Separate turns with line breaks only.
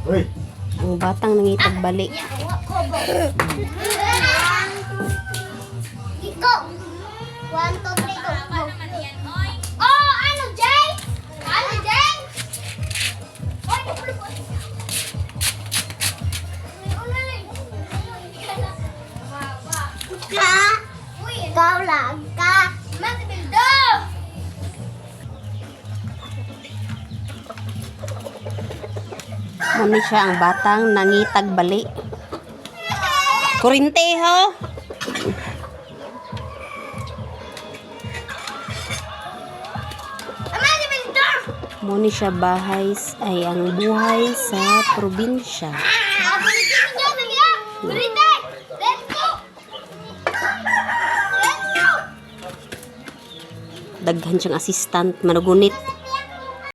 Uy.
Ang batang nangitag bali.
Iko. 1, 2, 3, go. Oh, ano, Jay? Ano, Jay? Oy, ka. Ikaw lang ka. Matibildo.
Muna siya ang batang nangitag bali. Kurinte ho.
Matibildo.
Muna siya bahay ay ang buhay sa probinsya. Daghan siyang assistant, manugunit.